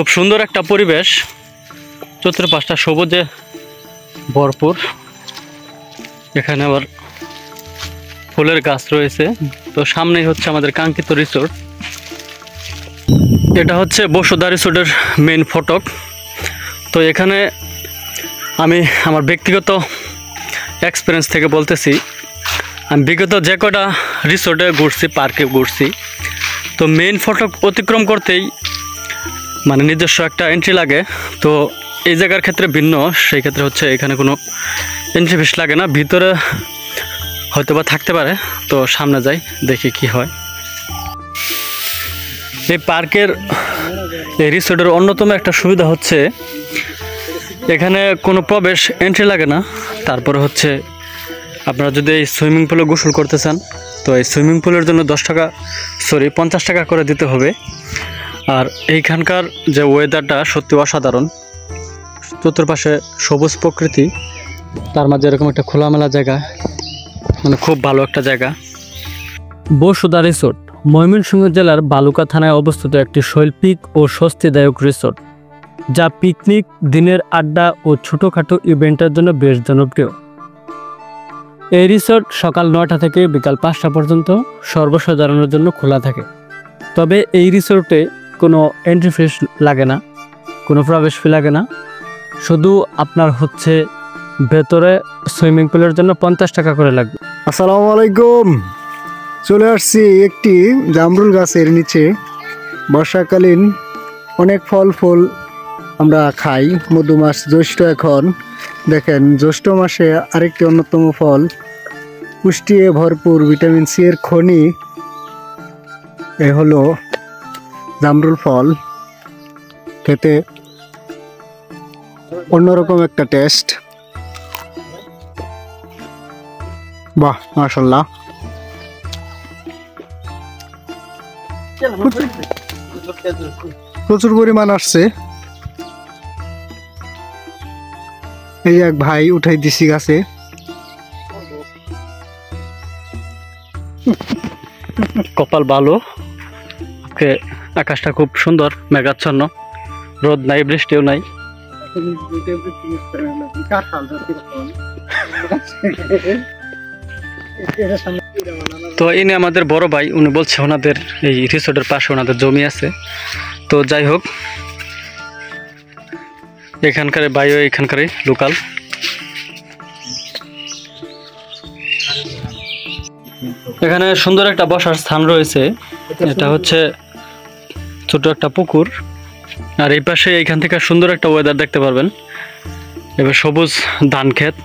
খুব সুন্দর একটা পরিবেশ, চতুর্পাশটা সবুজে ভরপুর। এখানে আবার ফুলের গাছ রয়েছে। তো সামনেই হচ্ছে আমাদের কাঙ্ক্ষিত রিসোর্ট। এটা হচ্ছে বসুধা রিসোর্টের মেইন ফটক। তো এখানে আমি আমার ব্যক্তিগত এক্সপিরিয়েন্স থেকে বলতেছি, আমি বিগত যে কটা রিসোর্টে ঘুরছি, পার্কে ঘুরছি, তো মেইন ফটক অতিক্রম করতেই মানে নিজস্ব একটা এন্ট্রি লাগে। তো এই জায়গার ক্ষেত্রে ভিন্ন, সেই ক্ষেত্রে হচ্ছে এখানে কোনো এন্ট্রি ফিস লাগে না, ভিতরে হয়তো বা থাকতে পারে। তো সামনে যাই, দেখি কি হয়। এই পার্কের এই রিসোর্টের অন্যতম একটা সুবিধা হচ্ছে এখানে কোনো প্রবেশ এন্ট্রি লাগে না। তারপরে হচ্ছে আপনারা যদি এই সুইমিং পুলে গোসল করতে চান, তো এই সুইমিং পুলের জন্য 50 টাকা করে দিতে হবে। আর এইখানকার যে ওয়েদারটা সত্যি অসাধারণ, চতুর্পাশে সবুজ প্রকৃতি, তার মাঝে এরকম একটা খোলামেলা জায়গা, মানে খুব ভালো একটা জায়গা। বসুধা রিসোর্ট ময়মনসিংহ জেলার বালুকা থানায় অবস্থিত একটি শৈল্পিক ও স্বস্তিদায়ক রিসোর্ট, যা পিকনিক, দিনের আড্ডা ও ছোটোখাটো ইভেন্টের জন্য বেশ জনপ্রিয়। এই রিসোর্ট সকাল 9টা থেকে বিকাল 5টা পর্যন্ত সর্বসাধারণের জন্য খোলা থাকে। তবে এই রিসোর্টে কোনো এন্ট্রি ফিস লাগে না, কোনো প্রবেশ ফি লাগে না। শুধু আপনার হচ্ছে ভেতরে সুইমিং পুলের জন্য 50 টাকা করে লাগবে। আসসালামু আলাইকুম। চলে আসছি একটি জামরুল গাছের নিচে। বর্ষাকালীন অনেক ফল ফুল আমরা খাই। মধু মাস জ্যৈষ্ঠ, এখন দেখেন জ্যৈষ্ঠ মাসে আরেকটি অন্যতম ফল, পুষ্টি ভরপুর, ভিটামিন সি এর খনি, এ হলো জামরুল ফল। খেতে অন্যরকম একটা টেস্ট। বাহ, মাশাআল্লাহ। প্রচুর পরিমাণ আসছে। এই এক ভাই উঠাই দিছি গাছে। কপাল ভালো, আকাশটা খুব সুন্দর, মেঘাচ্ছন্ন, রোদ নাই, বৃষ্টিও নাই। তো ইনি আমাদের বড় ভাই, উনি বলছে ওনাদের এই রিসোর্টের পাশে ওনাদের জমি আছে। তো যাই হোক, এখানকার ভাইও এখানকারই লোকাল। এখানে সুন্দর একটা বসার স্থান রয়েছে। এটা হচ্ছে ছোট একটা পুকুর, আর এই পাশে এইখান থেকে সুন্দর একটা ওয়েদার দেখতে পারবেন। এবার সবুজ ধান ক্ষেত।